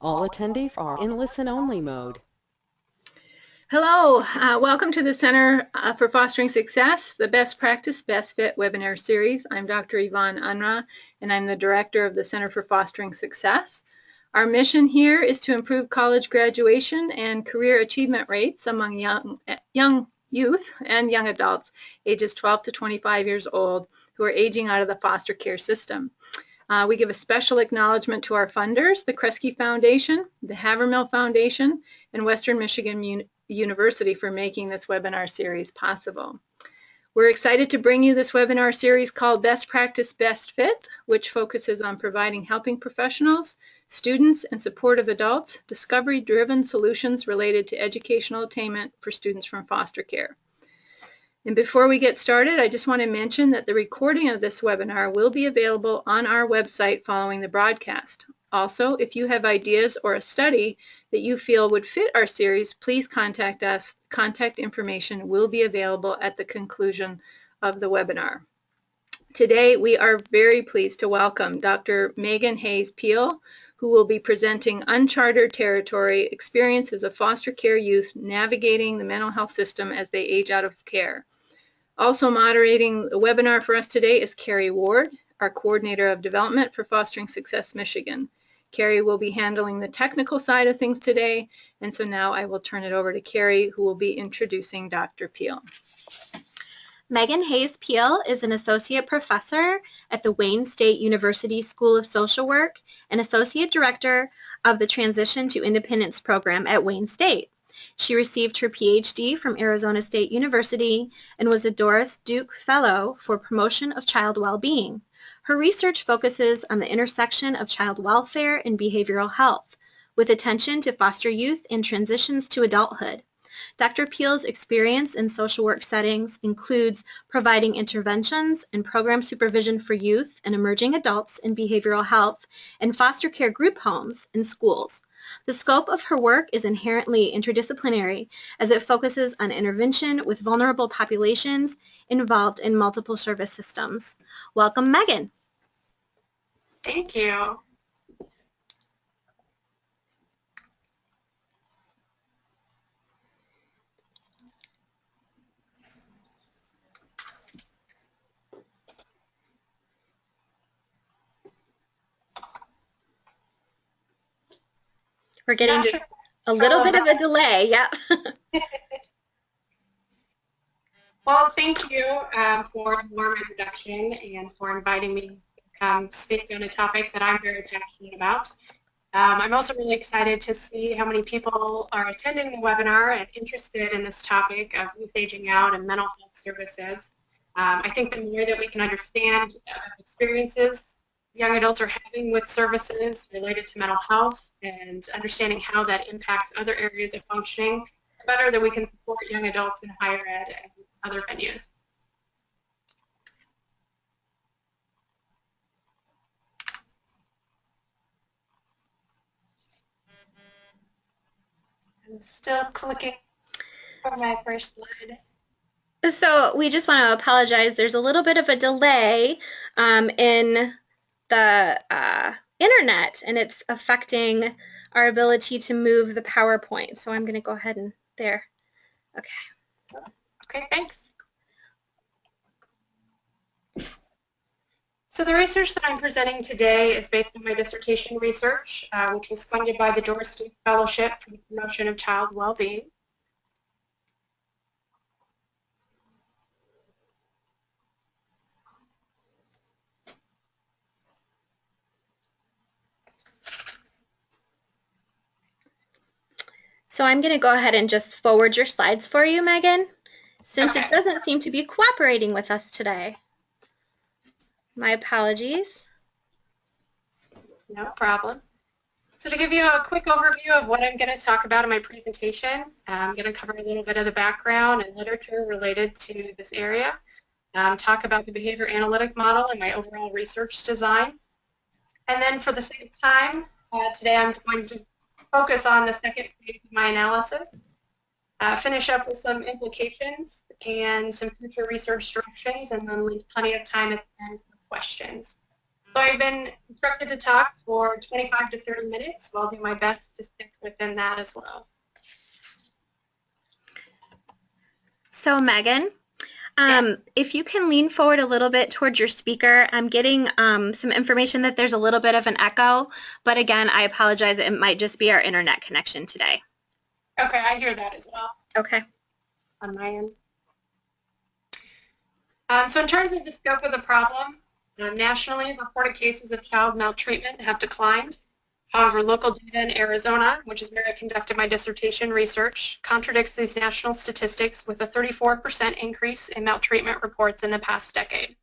All attendees are in listen-only mode. Hello, welcome to the Center for Fostering Success, the Best Practice, Best Fit webinar series. I'm Dr. Yvonne Unruh, and I'm the director of the Center for Fostering Success. Our mission here is to improve college graduation and career achievement rates among young youth and young adults ages 12 to 25 years old who are aging out of the foster care system. We give a special acknowledgement to our funders, the Kresge Foundation, the Havermill Foundation, and Western Michigan University for making this webinar series possible. We're excited to bring you this webinar series called Best Practice, Best Fit, which focuses on providing helping professionals, students, and supportive adults discovery-driven solutions related to educational attainment for students from foster care. And before we get started, I just want to mention that the recording of this webinar will be available on our website following the broadcast. Also, if you have ideas or a study that you feel would fit our series, please contact us. Contact information will be available at the conclusion of the webinar. Today, we are very pleased to welcome Dr. Megan Hayes-Peel, who will be presenting Uncharted territory, experiences of foster care youth navigating the mental health system as they age out of care. Also moderating the webinar for us today is Carrie Ward, our Coordinator of Development for Fostering Success Michigan. Carrie will be handling the technical side of things today, and so now I will turn it over to Carrie, who will be introducing Dr. Peel. Megan Hayes-Peel is an associate professor at the Wayne State University School of Social Work and associate director of the Transition to Independence program at Wayne State. She received her PhD from Arizona State University and was a Doris Duke Fellow for Promotion of Child Well-Being. Her research focuses on the intersection of child welfare and behavioral health, with attention to foster youth and transitions to adulthood. Dr. Peel's experience in social work settings includes providing interventions and program supervision for youth and emerging adults in behavioral health and foster care group homes and schools. The scope of her work is inherently interdisciplinary as it focuses on intervention with vulnerable populations involved in multiple service systems. Welcome, Megan. Thank you. We're getting a little bit of a delay, yeah. Well, thank you for the warm introduction and for inviting me to come speak on a topic that I'm very passionate about. I'm also really excited to see how many people are attending the webinar and interested in this topic of youth aging out and mental health services. I think the more that we can understand experiences young adults are having with services related to mental health and understanding how that impacts other areas of functioning, the better that we can support young adults in higher ed and other venues. I'm still clicking for my first slide. So we just want to apologize. There's a little bit of a delay in the internet, and it's affecting our ability to move the PowerPoint. So I'm going to go ahead and there. Okay. Okay, thanks. So the research that I'm presenting today is based on my dissertation research, which was funded by the Doris Duke Fellowship for the Promotion of Child Well-Being. So I'm going to go ahead and just forward your slides for you, Megan, since it doesn't seem to be cooperating with us today. My apologies. No problem. So to give you a quick overview of what I'm going to talk about in my presentation, I'm going to cover a little bit of the background and literature related to this area, talk about the behavior analytic model and my overall research design. And then for the sake of time, today I'm going to focus on the second phase of my analysis, finish up with some implications and some future research directions, and then leave plenty of time at the end for questions. So I've been instructed to talk for 25 to 30 minutes, so I'll do my best to stick within that as well. So Megan, if you can lean forward a little bit towards your speaker, I'm getting some information that there's a little bit of an echo, but again, I apologize, it might just be our internet connection today. Okay, I hear that as well. Okay. On my end. So in terms of the scope of the problem, nationally, reported cases of child maltreatment have declined. However, local data in Arizona, which is where I conducted my dissertation research, contradicts these national statistics with a 34% increase in maltreatment reports in the past decade.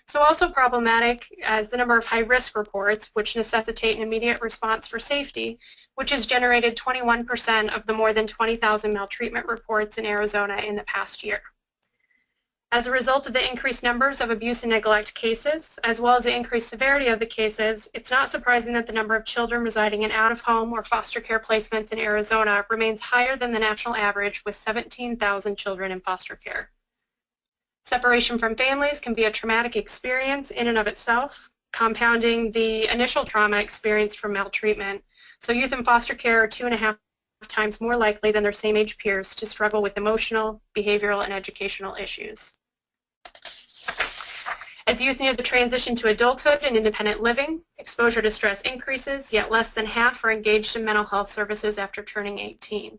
So also problematic as the number of high-risk reports, which necessitate an immediate response for safety, which has generated 21% of the more than 20,000 maltreatment reports in Arizona in the past year. As a result of the increased numbers of abuse and neglect cases, as well as the increased severity of the cases, it's not surprising that the number of children residing in out-of-home or foster care placements in Arizona remains higher than the national average, with 17,000 children in foster care. Separation from families can be a traumatic experience in and of itself, compounding the initial trauma experienced from maltreatment. So youth in foster care are 2.5 times more likely than their same-age peers to struggle with emotional, behavioral, and educational issues. As youth near the transition to adulthood and independent living, exposure to stress increases, yet less than half are engaged in mental health services after turning 18.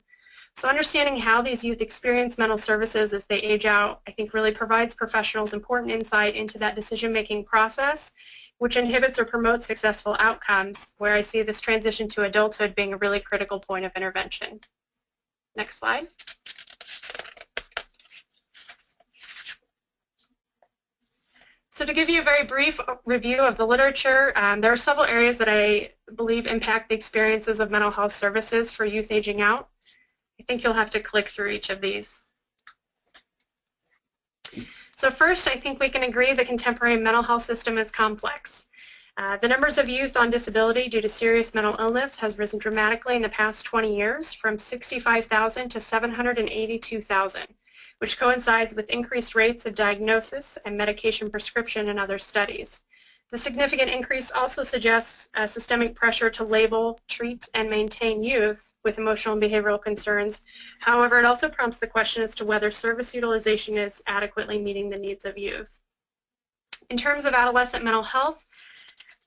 So understanding how these youth experience mental services as they age out, I think really provides professionals important insight into that decision-making process, which inhibits or promotes successful outcomes, where I see this transition to adulthood being a really critical point of intervention. Next slide. So to give you a very brief review of the literature, there are several areas that I believe impact the experiences of mental health services for youth aging out. I think you'll have to click through each of these. So first, I think we can agree the contemporary mental health system is complex. The numbers of youth on disability due to serious mental illness has risen dramatically in the past 20 years, from 65,000 to 782,000. Which coincides with increased rates of diagnosis and medication prescription in other studies. The significant increase also suggests systemic pressure to label, treat, and maintain youth with emotional and behavioral concerns. However, it also prompts the question as to whether service utilization is adequately meeting the needs of youth. In terms of adolescent mental health,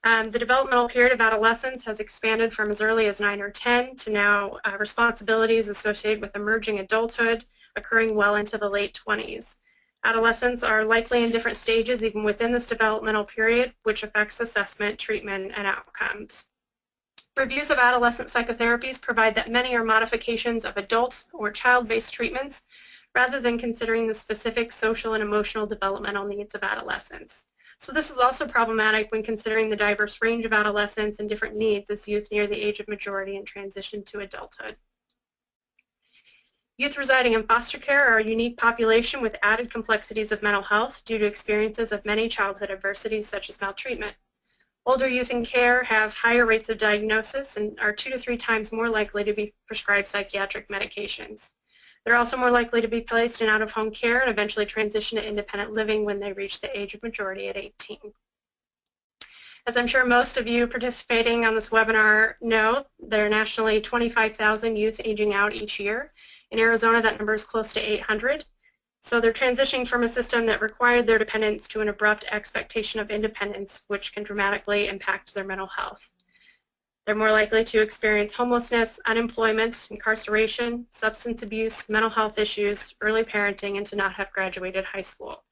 the developmental period of adolescence has expanded from as early as 9 or 10 to now responsibilities associated with emerging adulthood, occurring well into the late 20s. Adolescents are likely in different stages even within this developmental period, which affects assessment, treatment, and outcomes. Reviews of adolescent psychotherapies provide that many are modifications of adult or child-based treatments rather than considering the specific social and emotional developmental needs of adolescents. So this is also problematic when considering the diverse range of adolescents and different needs as youth near the age of majority and transition to adulthood. Youth residing in foster care are a unique population with added complexities of mental health due to experiences of many childhood adversities such as maltreatment. Older youth in care have higher rates of diagnosis and are 2 to 3 times more likely to be prescribed psychiatric medications. They're also more likely to be placed in out-of-home care and eventually transition to independent living when they reach the age of majority at 18. As I'm sure most of you participating on this webinar know, there are nationally 25,000 youth aging out each year. In Arizona, that number is close to 800. So they're transitioning from a system that required their dependence to an abrupt expectation of independence, which can dramatically impact their mental health. They're more likely to experience homelessness, unemployment, incarceration, substance abuse, mental health issues, early parenting, and to not have graduated high school.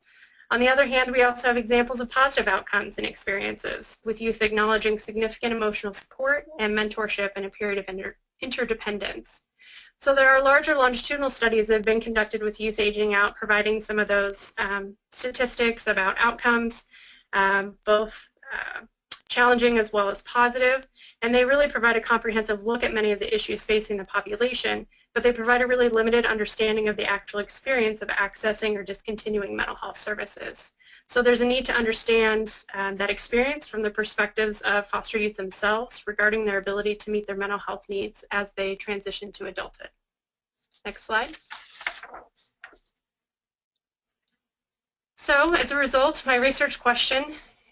On the other hand, we also have examples of positive outcomes and experiences, with youth acknowledging significant emotional support and mentorship in a period of interdependence. So there are larger longitudinal studies that have been conducted with youth aging out, providing some of those statistics about outcomes, both challenging as well as positive, and they really provide a comprehensive look at many of the issues facing the population, but they provide a really limited understanding of the actual experience of accessing or discontinuing mental health services. So there's a need to understand that experience from the perspectives of foster youth themselves regarding their ability to meet their mental health needs as they transition to adulthood. Next slide. So as a result, my research question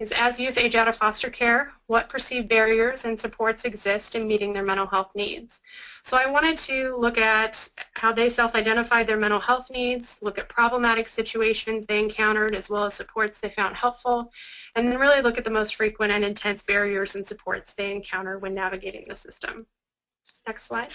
is, as youth age out of foster care, what perceived barriers and supports exist in meeting their mental health needs? So I wanted to look at how they self-identified their mental health needs, look at problematic situations they encountered, as well as supports they found helpful, and then really look at the most frequent and intense barriers and supports they encounter when navigating the system. Next slide.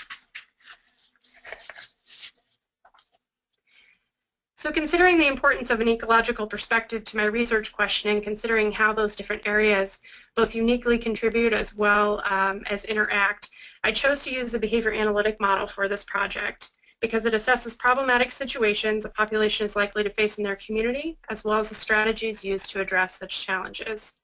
So considering the importance of an ecological perspective to my research question and considering how those different areas both uniquely contribute as well as interact, I chose to use the behavior analytic model for this project because it assesses problematic situations a population is likely to face in their community, as well as the strategies used to address such challenges.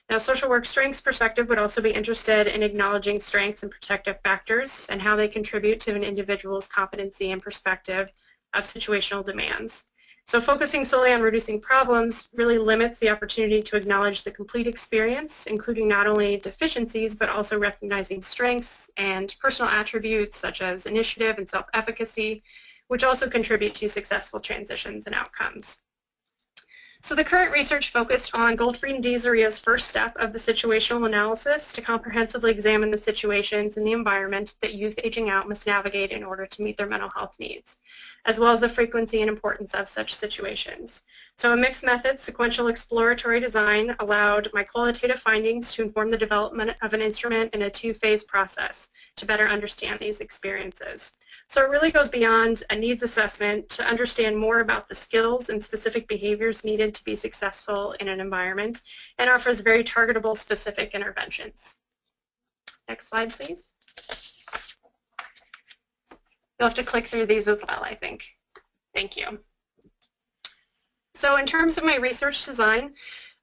Now, social work strengths perspective would also be interested in acknowledging strengths and protective factors and how they contribute to an individual's competency and perspective of situational demands. So focusing solely on reducing problems really limits the opportunity to acknowledge the complete experience, including not only deficiencies, but also recognizing strengths and personal attributes such as initiative and self-efficacy, which also contribute to successful transitions and outcomes. So the current research focused on Goldfried and Desaria's first step of the situational analysis to comprehensively examine the situations and the environment that youth aging out must navigate in order to meet their mental health needs, as well as the frequency and importance of such situations. So a mixed method sequential exploratory design allowed my qualitative findings to inform the development of an instrument in a two-phase process to better understand these experiences. So it really goes beyond a needs assessment to understand more about the skills and specific behaviors needed to be successful in an environment and offers very targetable specific interventions. Next slide, please. You'll have to click through these as well, I think. Thank you. So in terms of my research design,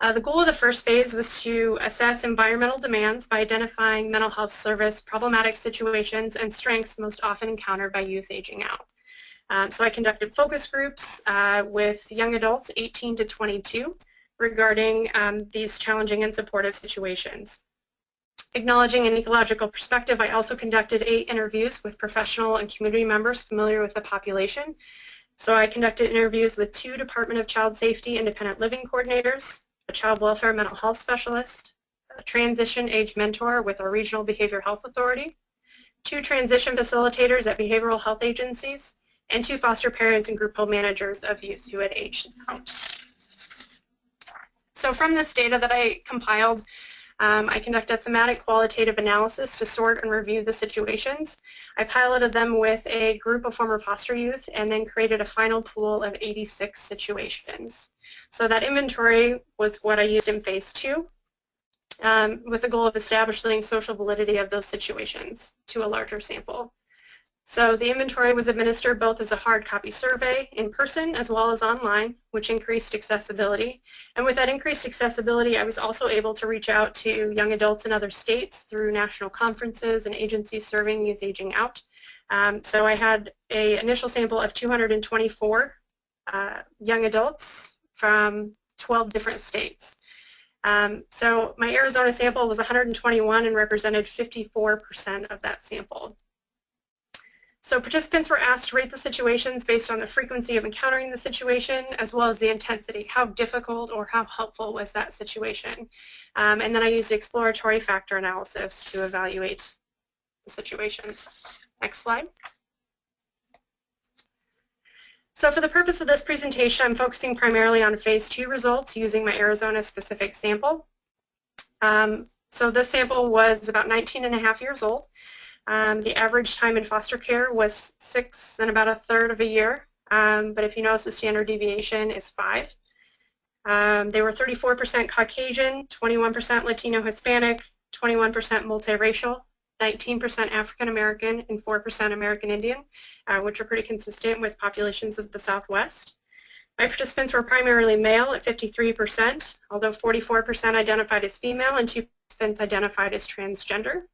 the goal of the first phase was to assess environmental demands by identifying mental health service problematic situations and strengths most often encountered by youth aging out. So I conducted focus groups with young adults 18 to 22 regarding these challenging and supportive situations. Acknowledging an ecological perspective, I also conducted 8 interviews with professional and community members familiar with the population. So I conducted interviews with 2 Department of Child Safety independent living coordinators, a child welfare mental health specialist, a transition age mentor with our regional behavioral health authority, 2 transition facilitators at behavioral health agencies, and 2 foster parents and group home managers of youth who had aged out. So from this data that I compiled, I conducted a thematic qualitative analysis to sort and review the situations. I piloted them with a group of former foster youth and then created a final pool of 86 situations. So that inventory was what I used in phase 2 with the goal of establishing social validity of those situations to a larger sample. So the inventory was administered both as a hard copy survey in person as well as online, which increased accessibility. And with that increased accessibility, I was also able to reach out to young adults in other states through national conferences and agencies serving youth aging out. So I had an initial sample of 224 young adults from 12 different states. So my Arizona sample was 121 and represented 54% of that sample. So participants were asked to rate the situations based on the frequency of encountering the situation as well as the intensity, how difficult or how helpful was that situation. And then I used exploratory factor analysis to evaluate the situations. Next slide. So for the purpose of this presentation, I'm focusing primarily on phase 2 results using my Arizona specific sample. So this sample was about 19 and a half years old. The average time in foster care was 6 and about 1/3 of a year, but if you notice the standard deviation is 5. They were 34% Caucasian, 21% Latino Hispanic, 21% multiracial, 19% African American, and 4% American Indian, which are pretty consistent with populations of the Southwest. My participants were primarily male at 53%, although 44% identified as female and 2 participants identified as transgender.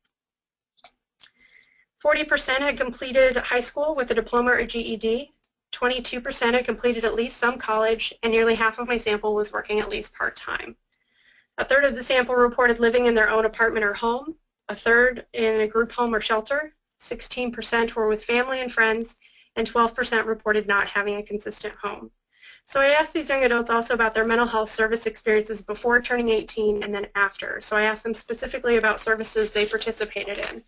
40% had completed high school with a diploma or GED, 22% had completed at least some college, and nearly half of my sample was working at least part-time. 1/3 of the sample reported living in their own apartment or home, 1/3 in a group home or shelter, 16% were with family and friends, and 12% reported not having a consistent home. So I asked these young adults also about their mental health service experiences before turning 18 and then after. So I asked them specifically about services they participated in.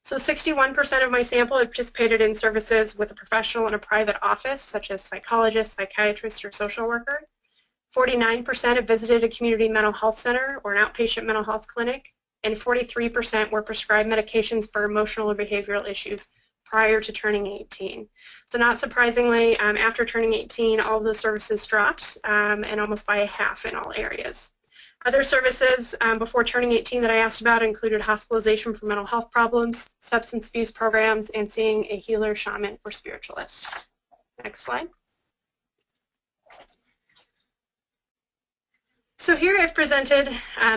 So 61% of my sample had participated in services with a professional in a private office, such as psychologist, psychiatrist, or social worker. 49% have visited a community mental health center or an outpatient mental health clinic, and 43% were prescribed medications for emotional or behavioral issues prior to turning 18. So not surprisingly, after turning 18, all of those services dropped, and almost by a half in all areas. Other services before turning 18 that I asked about included hospitalization for mental health problems, substance abuse programs, and seeing a healer, shaman, or spiritualist. Next slide. So here I've presented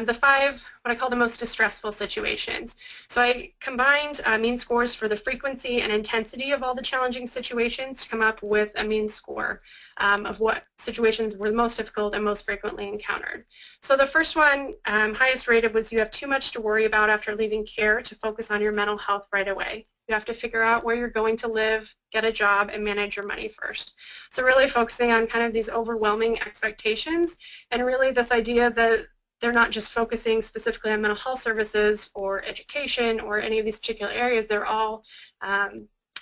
the 5, what I call the most distressful situations. So I combined mean scores for the frequency and intensity of all the challenging situations to come up with a mean score of what situations were the most difficult and most frequently encountered. So the first one, highest rated, was you have too much to worry about after leaving care to focus on your mental health right away. You have to figure out where you're going to live, get a job, and manage your money first. So really focusing on kind of these overwhelming expectations, and really this idea that they're not just focusing specifically on mental health services or education or any of these particular areas, they're all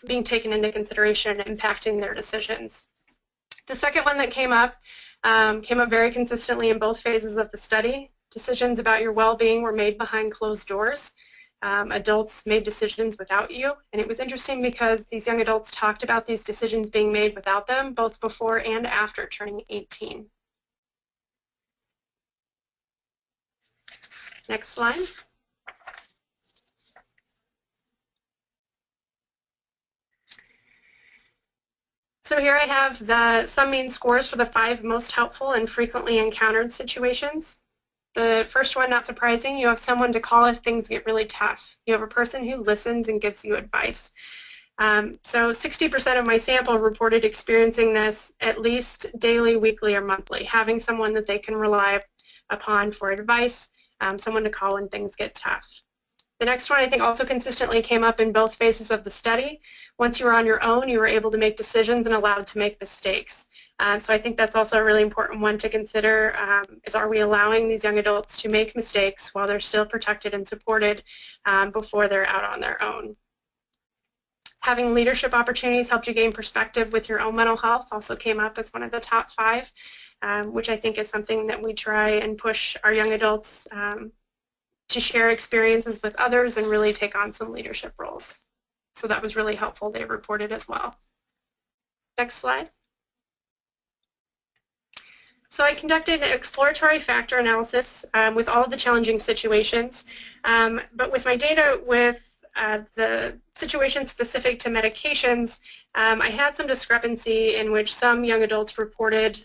being taken into consideration and impacting their decisions. The second one that came up very consistently in both phases of the study. Decisions about your well-being were made behind closed doors. Adults made decisions without you, and it was interesting because these young adults talked about these decisions being made without them both before and after turning 18. Next slide. So here I have some mean scores for the 5 most helpful and frequently encountered situations. The first one, not surprising, you have someone to call if things get really tough. You have a person who listens and gives you advice. So 60% of my sample reported experiencing this at least daily, weekly, or monthly, having someone that they can rely upon for advice, someone to call when things get tough. The next one I think also consistently came up in both phases of the study. Once you were on your own, you were able to make decisions and allowed to make mistakes. So I think that's also a really important one to consider, is are we allowing these young adults to make mistakes while they're still protected and supported before they're out on their own. Having leadership opportunities helped you gain perspective with your own mental health also came up as one of the top 5, which I think is something that we try and push our young adults to share experiences with others and really take on some leadership roles. So that was really helpful, they reported as well. Next slide. So I conducted an exploratory factor analysis with all of the challenging situations, but with my data with the situations specific to medications, I had some discrepancy in which some young adults reported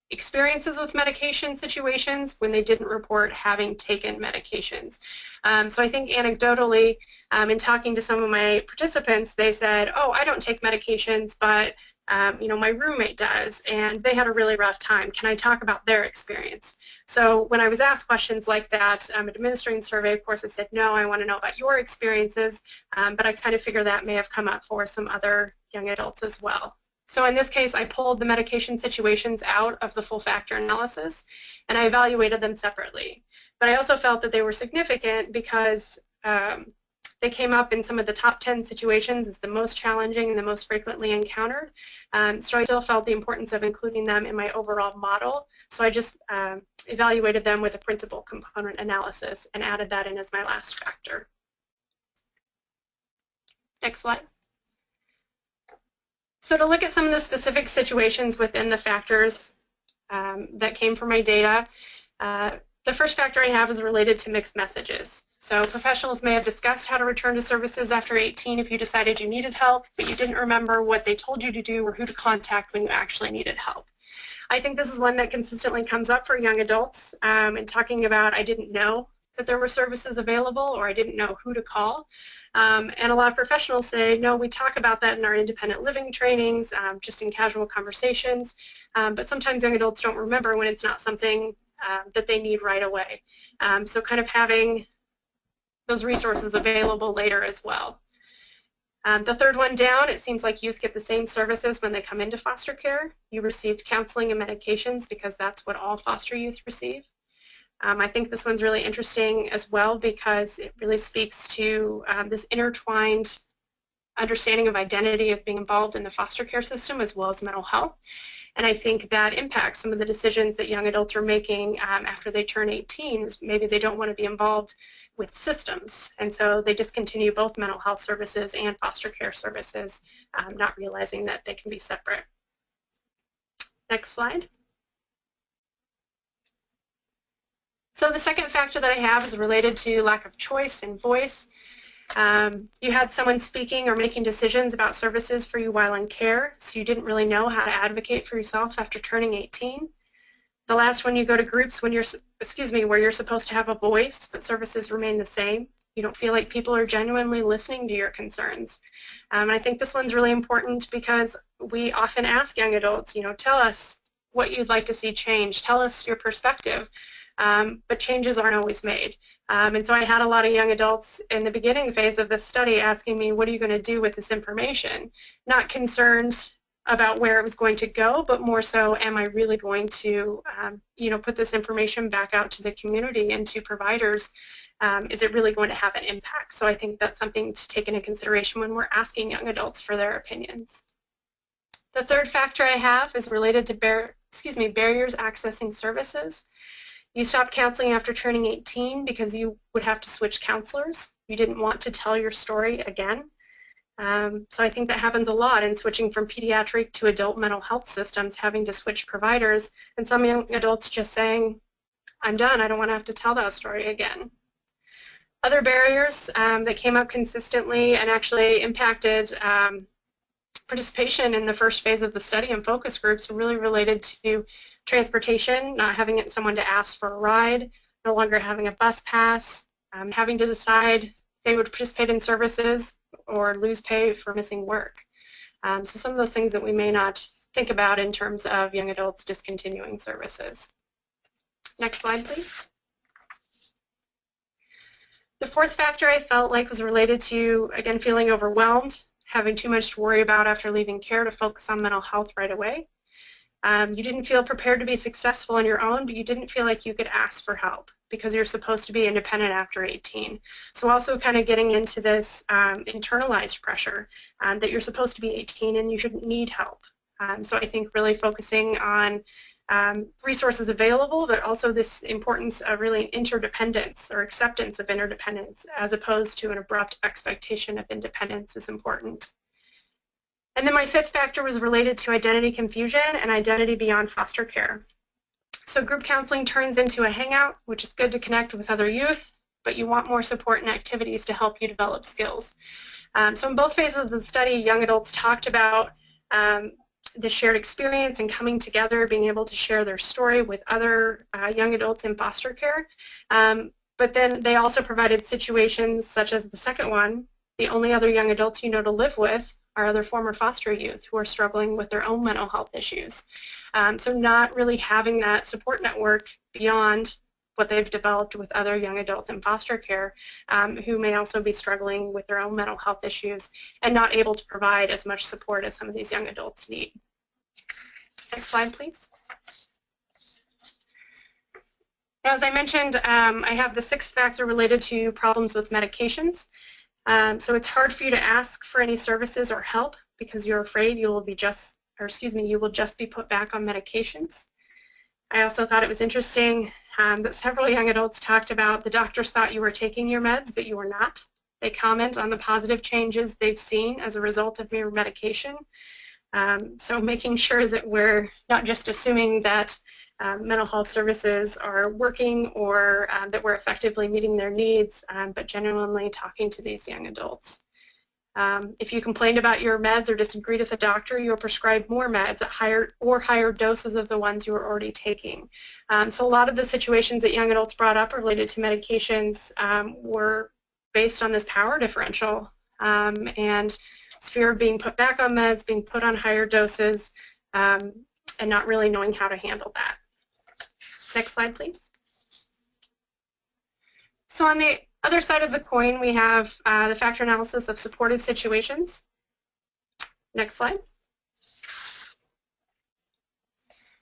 experiences with medication situations when they didn't report having taken medications. So I think anecdotally, in talking to some of my participants, they said, oh, I don't take medications, but my roommate does, and they had a really rough time. Can I talk about their experience? So when I was asked questions like that, administering the survey, of course, I said, no, I want to know about your experiences, but I kind of figure that may have come up for some other young adults as well. So in this case, I pulled the medication situations out of the full factor analysis, and I evaluated them separately. But I also felt that they were significant because they came up in some of the top 10 situations as the most challenging and the most frequently encountered. So I still felt the importance of including them in my overall model. So I just evaluated them with a principal component analysis and added that in as my last factor. Next slide. So to look at some of the specific situations within the factors that came from my data, the first factor I have is related to mixed messages. So professionals may have discussed how to return to services after 18 if you decided you needed help, but you didn't remember what they told you to do or who to contact when you actually needed help. I think this is one that consistently comes up for young adults in talking about I didn't know that there were services available or I didn't know who to call. And a lot of professionals say, no, we talk about that in our independent living trainings, just in casual conversations, but sometimes young adults don't remember when it's not something that they need right away. So kind of having those resources available later as well. The third one down, it seems like youth get the same services when they come into foster care. You received counseling and medications because that's what all foster youth receive. I think this one's really interesting as well because it really speaks to this intertwined understanding of identity of being involved in the foster care system as well as mental health. And I think that impacts some of the decisions that young adults are making after they turn 18. Maybe they don't want to be involved with systems, and so they discontinue both mental health services and foster care services, not realizing that they can be separate. Next slide. So the second factor that I have is related to lack of choice and voice. You had someone speaking or making decisions about services for you while in care, so you didn't really know how to advocate for yourself after turning 18. The last one, you go to groups when where you're supposed to have a voice, but services remain the same. You don't feel like people are genuinely listening to your concerns. I think this one's really important because we often ask young adults, tell us what you'd like to see change, tell us your perspective, but changes aren't always made. And so I had a lot of young adults in the beginning phase of this study asking me, what are you going to do with this information? Not concerned about where it was going to go, but more so, am I really going to, put this information back out to the community and to providers? Is it really going to have an impact? So I think that's something to take into consideration when we're asking young adults for their opinions. The third factor I have is related to barriers accessing services. You stopped counseling after turning 18 because you would have to switch counselors. You didn't want to tell your story again. So I think that happens a lot in switching from pediatric to adult mental health systems, having to switch providers, and some young adults just saying, I'm done, I don't want to have to tell that story again. Other barriers that came up consistently and actually impacted participation in the first phase of the study and focus groups were really related to transportation, not having someone to ask for a ride, no longer having a bus pass, having to decide they would participate in services or lose pay for missing work. So some of those things that we may not think about in terms of young adults discontinuing services. Next slide, please. The fourth factor I felt like was related to, again, feeling overwhelmed, having too much to worry about after leaving care to focus on mental health right away. You didn't feel prepared to be successful on your own, but you didn't feel like you could ask for help because you're supposed to be independent after 18. So also kind of getting into this internalized pressure that you're supposed to be 18 and you shouldn't need help. So I think really focusing on resources available, but also this importance of really interdependence or acceptance of interdependence as opposed to an abrupt expectation of independence is important. And then my fifth factor was related to identity confusion and identity beyond foster care. So group counseling turns into a hangout, which is good to connect with other youth, but you want more support and activities to help you develop skills. So in both phases of the study, young adults talked about the shared experience and coming together, being able to share their story with other young adults in foster care. But then they also provided situations such as the second one, the only other young adults you know to live with are other former foster youth who are struggling with their own mental health issues. So not really having that support network beyond what they've developed with other young adults in foster care who may also be struggling with their own mental health issues and not able to provide as much support as some of these young adults need. Next slide, please. Now, as I mentioned, I have the sixth factor related to problems with medications. So it's hard for you to ask for any services or help because you're afraid you will just be put back on medications. I also thought it was interesting that several young adults talked about the doctors thought you were taking your meds, but you were not. They comment on the positive changes they've seen as a result of your medication. So making sure that we're not just assuming that mental health services are working or that we're effectively meeting their needs, but genuinely talking to these young adults. If you complained about your meds or disagreed with the doctor, you were prescribed more meds at higher doses of the ones you were already taking. So a lot of the situations that young adults brought up related to medications were based on this power differential and fear of being put back on meds, being put on higher doses, and not really knowing how to handle that. Next slide, please. So on the Other side of the coin, we have the factor analysis of supportive situations. Next slide.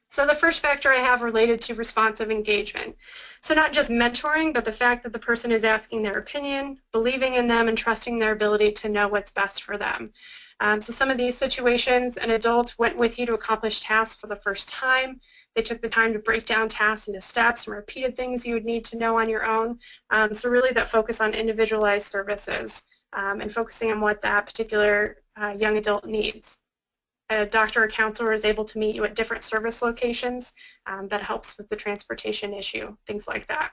So the first factor I have related to responsive engagement. So not just mentoring, but the fact that the person is asking their opinion, believing in them, and trusting their ability to know what's best for them. So some of these situations, an adult went with you to accomplish tasks for the first time. They took the time to break down tasks into steps and repeated things you would need to know on your own. So really that focus on individualized services and focusing on what that particular young adult needs. A doctor or counselor is able to meet you at different service locations. That helps with the transportation issue, things like that.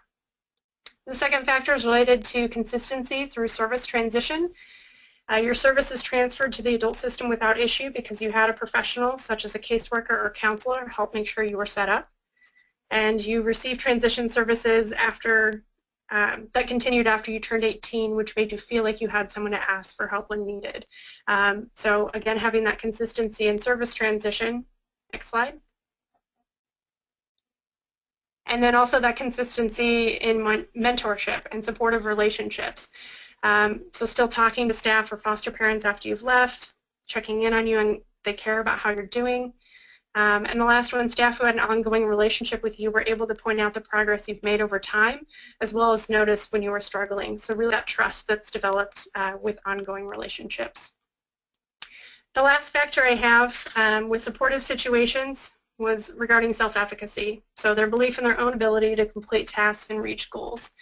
The second factor is related to consistency through service transition. Your service is transferred to the adult system without issue because you had a professional, such as a caseworker or counselor, help make sure you were set up. And you received transition services after that continued after you turned 18, which made you feel like you had someone to ask for help when needed. So again, having that consistency in service transition. Next slide. And then also that consistency in mentorship and supportive relationships. So still talking to staff or foster parents after you've left, checking in on you and they care about how you're doing. And the last one, staff who had an ongoing relationship with you were able to point out the progress you've made over time, as well as notice when you were struggling. So really that trust that's developed with ongoing relationships. The last factor I have with supportive situations was regarding self-efficacy. So their belief in their own ability to complete tasks and reach goals.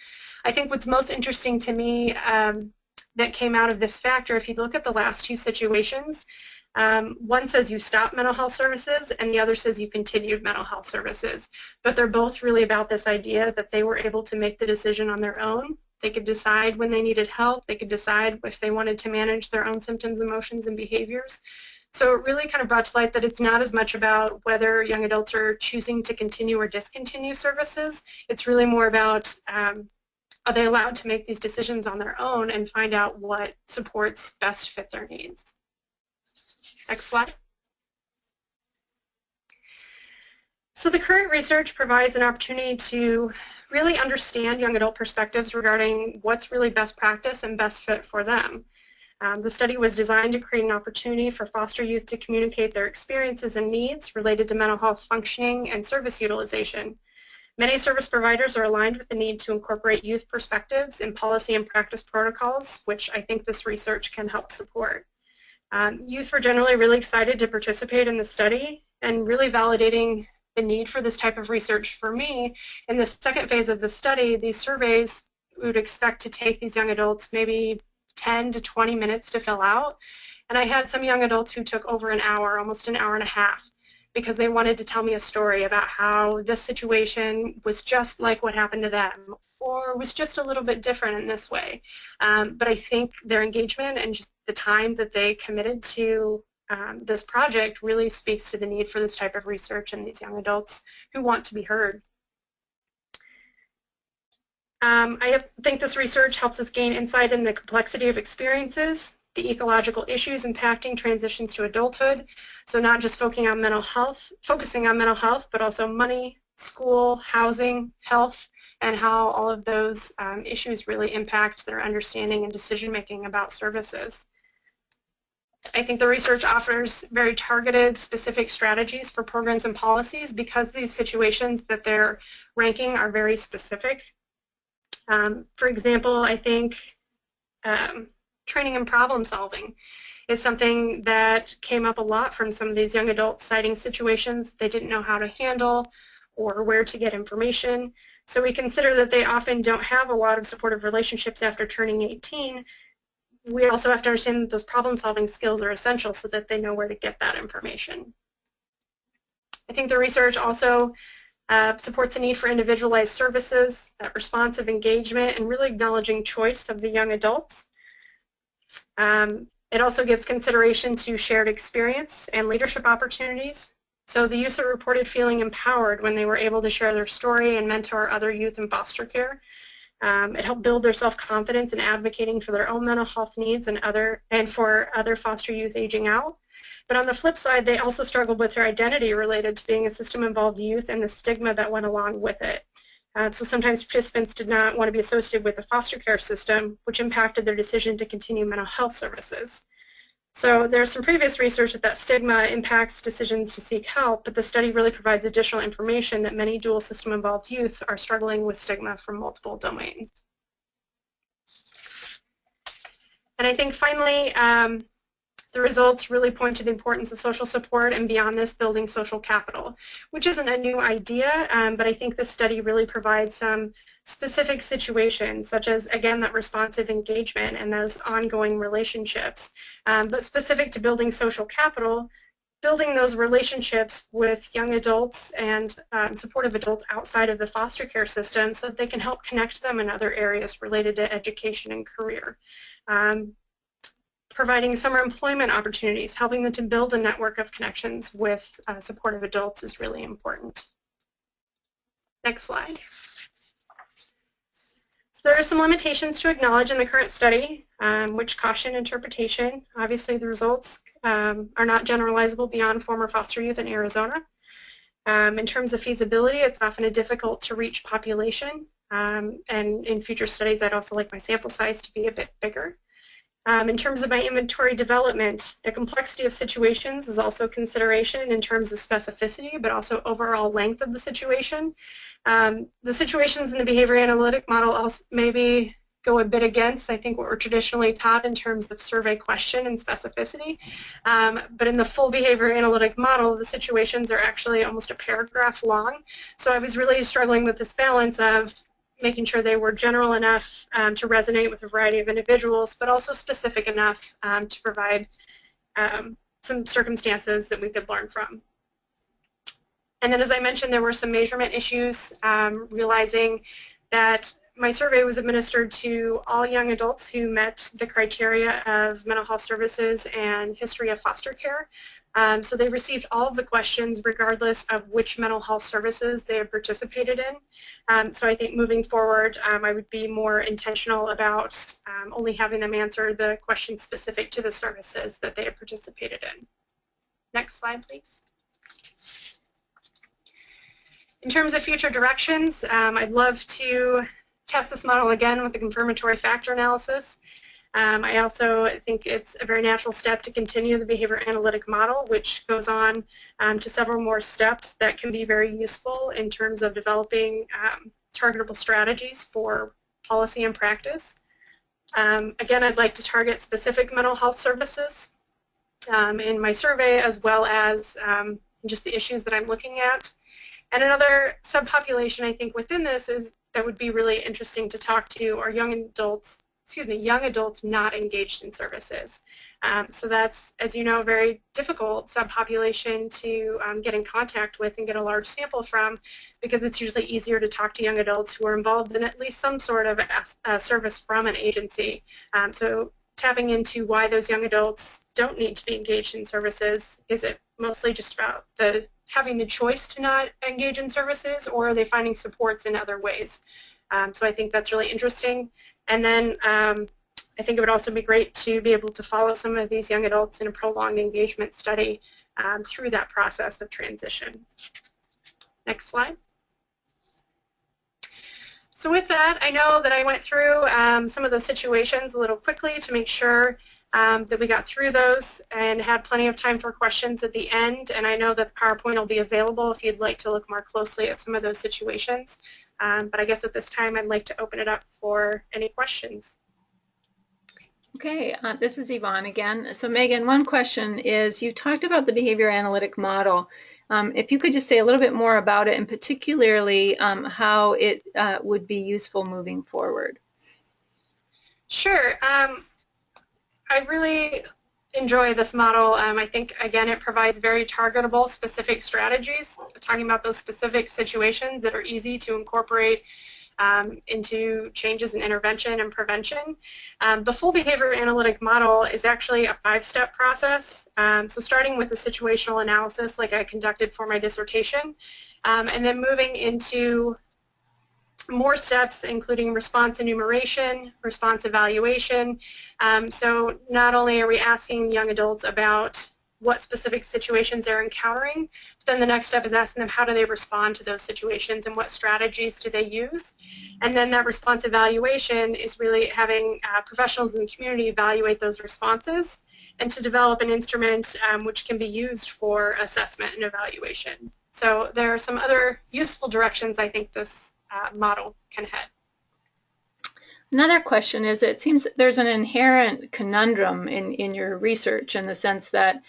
I think what's most interesting to me that came out of this factor, if you look at the last two situations, one says you stopped mental health services and the other says you continued mental health services. But they're both really about this idea that they were able to make the decision on their own. They could decide when they needed help. They could decide if they wanted to manage their own symptoms, emotions, and behaviors. So it really kind of brought to light that it's not as much about whether young adults are choosing to continue or discontinue services. It's really more about are they allowed to make these decisions on their own and find out what supports best fit their needs. Next slide. So the current research provides an opportunity to really understand young adult perspectives regarding what's really best practice and best fit for them. The study was designed to create an opportunity for foster youth to communicate their experiences and needs related to mental health functioning and service utilization. Many service providers are aligned with the need to incorporate youth perspectives in policy and practice protocols, which I think this research can help support. Youth were generally really excited to participate in the study and really validating the need for this type of research for me. In the second phase of the study, these surveys we would expect to take these young adults maybe 10 to 20 minutes to fill out. And I had some young adults who took over an hour, almost an hour and a half, because they wanted to tell me a story about how this situation was just like what happened to them or was just a little bit different in this way. But I think their engagement and just the time that they committed to this project really speaks to the need for this type of research and these young adults who want to be heard. I think this research helps us gain insight in the complexity of experiences, the ecological issues impacting transitions to adulthood. So not just focusing on mental health, but also money, school, housing, health, and how all of those issues really impact their understanding and decision-making about services. I think the research offers very targeted, specific strategies for programs and policies because these situations that they're ranking are very specific. For example, I think training and problem solving is something that came up a lot from some of these young adults citing situations they didn't know how to handle or where to get information. So we consider that they often don't have a lot of supportive relationships after turning 18. We also have to understand that those problem solving skills are essential so that they know where to get that information. I think the research also supports the need for individualized services, that responsive engagement, and really acknowledging choice of the young adults. It also gives consideration to shared experience and leadership opportunities. So the youth are reported feeling empowered when they were able to share their story and mentor other youth in foster care. It helped build their self-confidence in advocating for their own mental health needs and for other foster youth aging out. But on the flip side, they also struggled with their identity related to being a system-involved youth and the stigma that went along with it. So sometimes participants did not want to be associated with the foster care system, which impacted their decision to continue mental health services. So there's some previous research that stigma impacts decisions to seek help, but the study really provides additional information that many dual system involved youth are struggling with stigma from multiple domains. And I think finally, the results really point to the importance of social support and beyond this, building social capital, which isn't a new idea, but I think this study really provides some specific situations, such as, again, that responsive engagement and those ongoing relationships. But specific to building social capital, building those relationships with young adults and supportive adults outside of the foster care system so that they can help connect them in other areas related to education and career. Providing summer employment opportunities, helping them to build a network of connections with supportive adults is really important. Next slide. So there are some limitations to acknowledge in the current study, which caution interpretation. Obviously, the results are not generalizable beyond former foster youth in Arizona. In terms of feasibility, it's often a difficult to reach population, and in future studies, I'd also like my sample size to be a bit bigger. In terms of my inventory development, the complexity of situations is also a consideration in terms of specificity, but also overall length of the situation. The situations in the behavior analytic model also maybe go a bit against, I think, what we're traditionally taught in terms of survey question and specificity. But in the full behavior analytic model, the situations are actually almost a paragraph long. So I was really struggling with this balance of making sure they were general enough to resonate with a variety of individuals, but also specific enough to provide some circumstances that we could learn from. And then, as I mentioned, there were some measurement issues, realizing that my survey was administered to all young adults who met the criteria of mental health services and history of foster care. So they received all of the questions regardless of which mental health services they had participated in. So I think moving forward, I would be more intentional about only having them answer the questions specific to the services that they had participated in. Next slide, please. In terms of future directions, I'd love to test this model again with the confirmatory factor analysis. I also think it's a very natural step to continue the behavior analytic model, which goes on to several more steps that can be very useful in terms of developing targetable strategies for policy and practice. Again, I'd like to target specific mental health services in my survey, as well as just the issues that I'm looking at. And another subpopulation I think within this is that would be really interesting to talk to are young adults not engaged in services. So that's, as you know, a very difficult subpopulation to get in contact with and get a large sample from, because it's usually easier to talk to young adults who are involved in at least some sort of service from an agency. So tapping into why those young adults don't need to be engaged in services. Is it mostly just about having the choice to not engage in services, or are they finding supports in other ways? So I think that's really interesting. And then I think it would also be great to be able to follow some of these young adults in a prolonged engagement study through that process of transition. Next slide. So with that, I know that I went through some of those situations a little quickly to make sure that we got through those and had plenty of time for questions at the end. And I know that the PowerPoint will be available if you'd like to look more closely at some of those situations. But I guess at this time, I'd like to open it up for any questions. Okay, this is Yvonne again. So Megan, one question is, you talked about the behavior analytic model. If you could just say a little bit more about it, and particularly how it would be useful moving forward. Sure. I really enjoy this model. I think, again, it provides very targetable, specific strategies, talking about those specific situations that are easy to incorporate into changes in intervention and prevention. The full behavior analytic model is actually a 5-step process. So starting with the situational analysis like I conducted for my dissertation, and then moving into more steps, including response enumeration, response evaluation. So not only are we asking young adults about what specific situations they're encountering. Then the next step is asking them how do they respond to those situations and what strategies do they use. And then that response evaluation is really having professionals in the community evaluate those responses and to develop an instrument which can be used for assessment and evaluation. So there are some other useful directions I think this model can head. Another question is, it seems that there's an inherent conundrum in your research in the sense that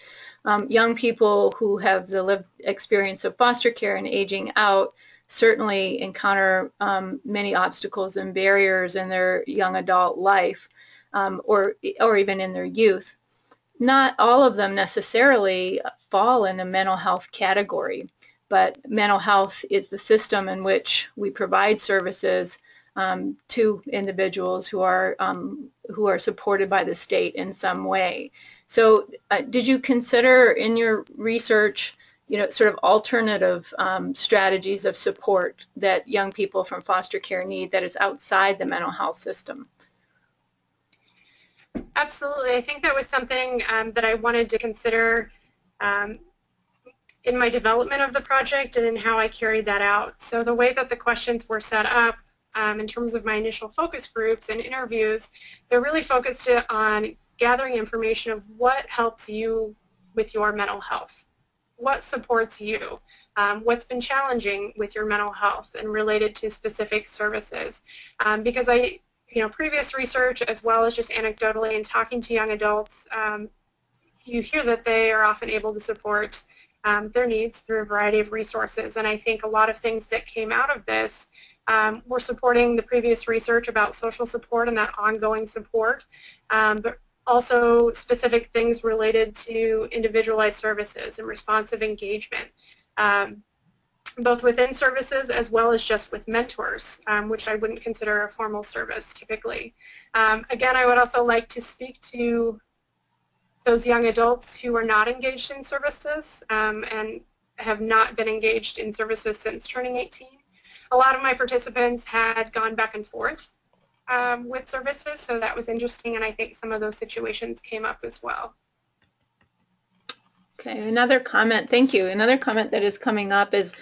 young people who have the lived experience of foster care and aging out certainly encounter many obstacles and barriers in their young adult life or even in their youth. Not all of them necessarily fall in a mental health category, but mental health is the system in which we provide services to individuals who are supported by the state in some way. So did you consider in your research, sort of alternative strategies of support that young people from foster care need that is outside the mental health system? Absolutely. I think that was something that I wanted to consider in my development of the project and in how I carried that out. So the way that the questions were set up in terms of my initial focus groups and interviews, they're really focused on gathering information of what helps you with your mental health, what supports you, what's been challenging with your mental health and related to specific services. Because previous research as well as just anecdotally and talking to young adults, you hear that they are often able to support their needs through a variety of resources. And I think a lot of things that came out of this were supporting the previous research about social support and that ongoing support, but also specific things related to individualized services and responsive engagement, both within services as well as just with mentors, which I wouldn't consider a formal service typically. Again, I would also like to speak to those young adults who are not engaged in services and have not been engaged in services since turning 18. A lot of my participants had gone back and forth with services, so that was interesting, and I think some of those situations came up as well. Okay, another comment, thank you. Another comment that is coming up is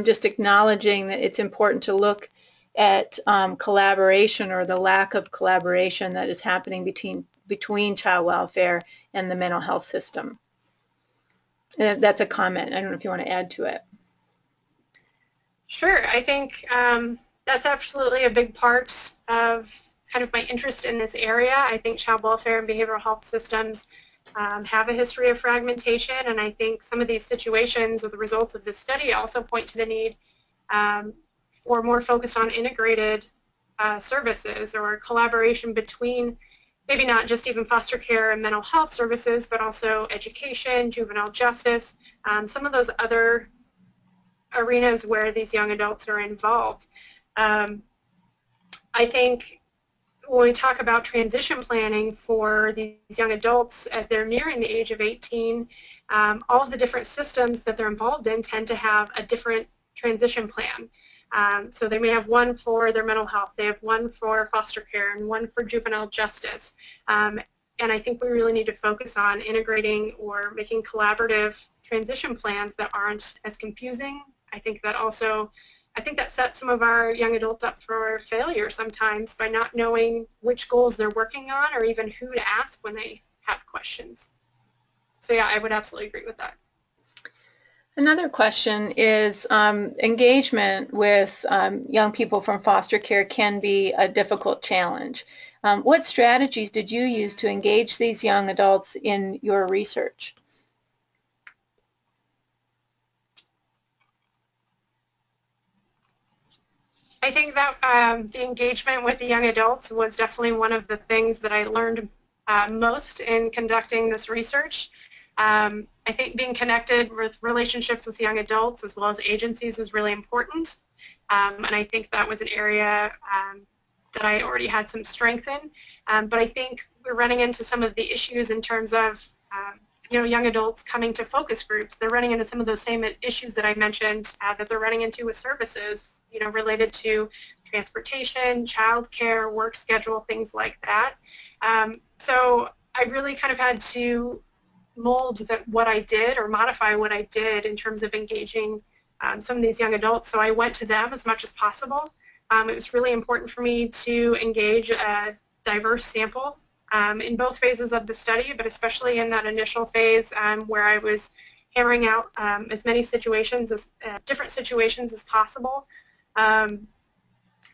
just acknowledging that it's important to look at collaboration or the lack of collaboration that is happening between child welfare and the mental health system. That's a comment. I don't know if you want to add to it. Sure. I think that's absolutely a big part of kind of my interest in this area. I think child welfare and behavioral health systems have a history of fragmentation, and I think some of these situations or the results of this study also point to the need for more focus on integrated services or collaboration between maybe not just even foster care and mental health services, but also education, juvenile justice, some of those other arenas where these young adults are involved. I think when we talk about transition planning for these young adults as they're nearing the age of 18, all of the different systems that they're involved in tend to have a different transition plan. So they may have one for their mental health, they have one for foster care, and one for juvenile justice. And I think we really need to focus on integrating or making collaborative transition plans that aren't as confusing. I think that sets some of our young adults up for failure sometimes by not knowing which goals they're working on or even who to ask when they have questions. So yeah, I would absolutely agree with that. Another question is engagement with young people from foster care can be a difficult challenge. What strategies did you use to engage these young adults in your research? I think that the engagement with the young adults was definitely one of the things that I learned most in conducting this research. I think being connected with relationships with young adults as well as agencies is really important, and I think that was an area that I already had some strength in, but I think we're running into some of the issues in terms of young adults coming to focus groups. They're running into some of those same issues that I mentioned that they're running into with services, related to transportation, childcare, work schedule, things like that. So I really kind of had to mold what I did or modify what I did in terms of engaging some of these young adults. So I went to them as much as possible. It was really important for me to engage a diverse sample in both phases of the study, but especially in that initial phase where I was hammering out as many situations, different situations as possible.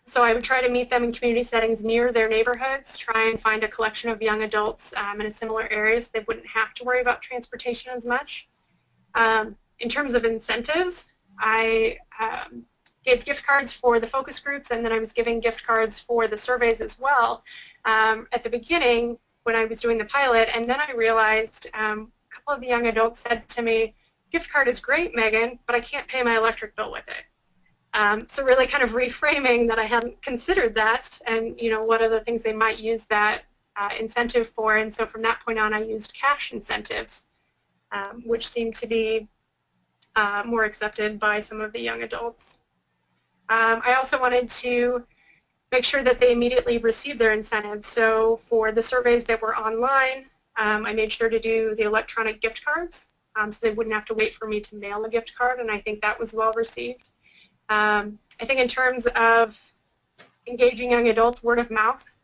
So I would try to meet them in community settings near their neighborhoods, try and find a collection of young adults in a similar area so they wouldn't have to worry about transportation as much. In terms of incentives, I gave gift cards for the focus groups, and then I was giving gift cards for the surveys as well at the beginning when I was doing the pilot, and then I realized a couple of the young adults said to me, "Gift card is great, Megan, but I can't pay my electric bill with it." So really kind of reframing that I hadn't considered that, and what are the things they might use that incentive for, and so from that point on I used cash incentives, which seemed to be more accepted by some of the young adults. I also wanted to make sure that they immediately received their incentives, so for the surveys that were online, I made sure to do the electronic gift cards, so they wouldn't have to wait for me to mail a gift card, and I think that was well received. I think in terms of engaging young adults, word of mouth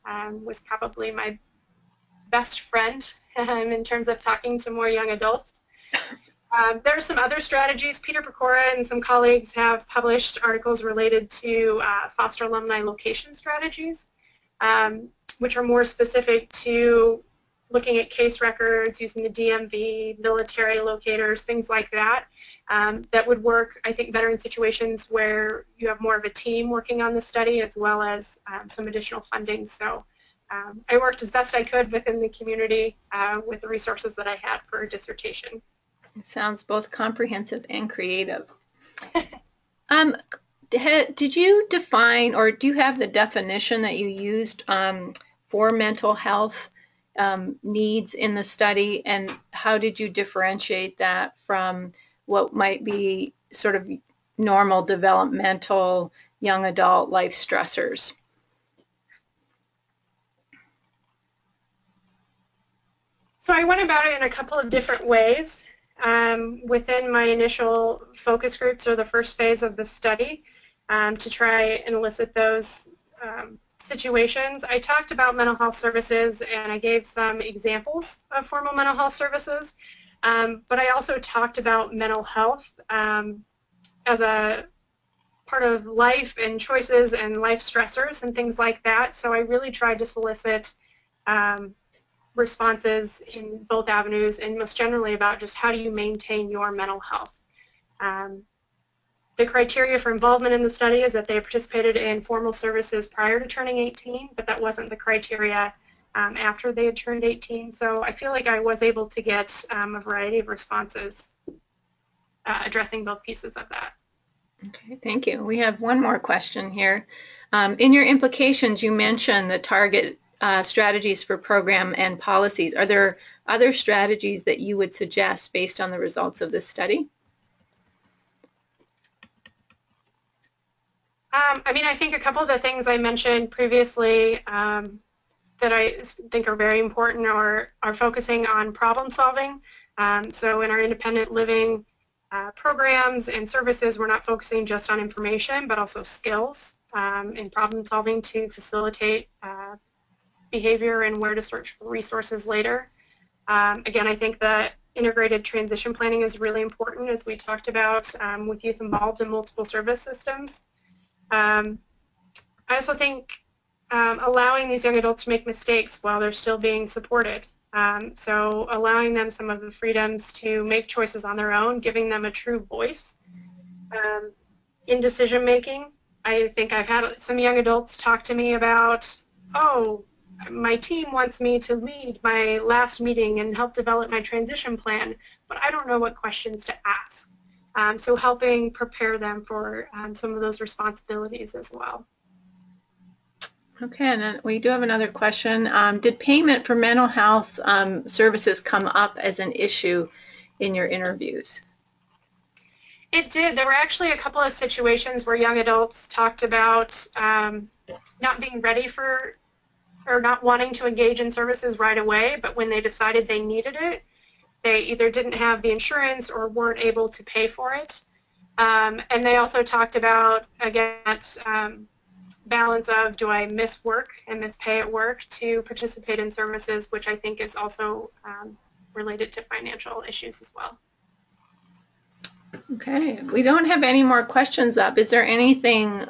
was probably my best friend in terms of talking to more young adults. There are some other strategies. Peter Pecora and some colleagues have published articles related to foster alumni location strategies, which are more specific to looking at case records, using the DMV, military locators, things like that. That would work, I think, better in situations where you have more of a team working on the study as well as some additional funding. So I worked as best I could within the community with the resources that I had for a dissertation. It sounds both comprehensive and creative. Did you define, or do you have the definition that you used for mental health needs in the study, and how did you differentiate that from what might be sort of normal developmental young adult life stressors? So I went about it in a couple of different ways. Within my initial focus groups, or the first phase of the study, to try and elicit those situations, I talked about mental health services, and I gave some examples of formal mental health services, but I also talked about mental health as a part of life and choices and life stressors and things like that. So I really tried to solicit responses in both avenues, and most generally about just how do you maintain your mental health. The criteria for involvement in the study is that they participated in formal services prior to turning 18, but that wasn't the criteria after they had turned 18. So I feel like I was able to get a variety of responses addressing both pieces of that. Okay, thank you. We have one more question here. In your implications, you mentioned the target strategies for program and policies. Are there other strategies that you would suggest based on the results of this study? I think a couple of the things I mentioned previously that I think are very important are focusing on problem solving. So in our independent living programs and services, we're not focusing just on information, but also skills in problem solving to facilitate behavior and where to search for resources later. Again, I think that integrated transition planning is really important, as we talked about with youth involved in multiple service systems. I also think allowing these young adults to make mistakes while they're still being supported. So allowing them some of the freedoms to make choices on their own, giving them a true voice in decision making. I think I've had some young adults talk to me about, oh, my team wants me to lead my last meeting and help develop my transition plan, but I don't know what questions to ask. So helping prepare them for some of those responsibilities as well. Okay, and then we do have another question. Did payment for mental health services come up as an issue in your interviews? It did. There were actually a couple of situations where young adults talked about not being ready for or not wanting to engage in services right away, but when they decided they needed it, they either didn't have the insurance or weren't able to pay for it. And they also talked about, again, that balance of, do I miss work and miss pay at work to participate in services, which I think is also related to financial issues as well. Okay, we don't have any more questions up. Is there anything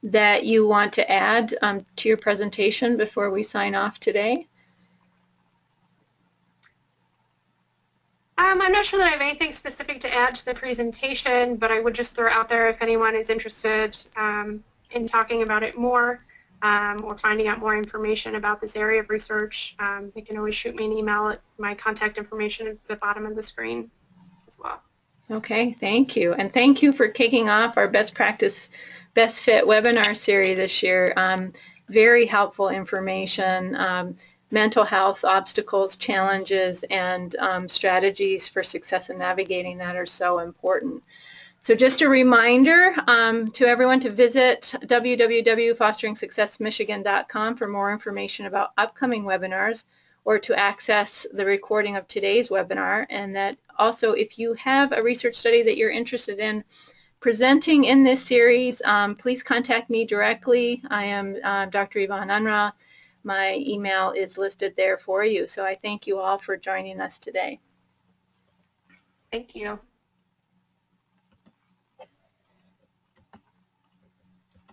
that you want to add to your presentation before we sign off today? I'm not sure that I have anything specific to add to the presentation, but I would just throw out there, if anyone is interested in talking about it more or finding out more information about this area of research, they can always shoot me an email. My contact information is at the bottom of the screen as well. Okay, thank you. And thank you for kicking off our Best Practice, Best Fit webinar series this year. Very helpful information, mental health obstacles, challenges, and strategies for success in navigating that are so important. So just a reminder to everyone to visit www.fosteringsuccessmichigan.com for more information about upcoming webinars, or to access the recording of today's webinar. And that also, if you have a research study that you're interested in presenting in this series, please contact me directly. I am Dr. Yvonne Unruh. My email is listed there for you. So I thank you all for joining us today. Thank you.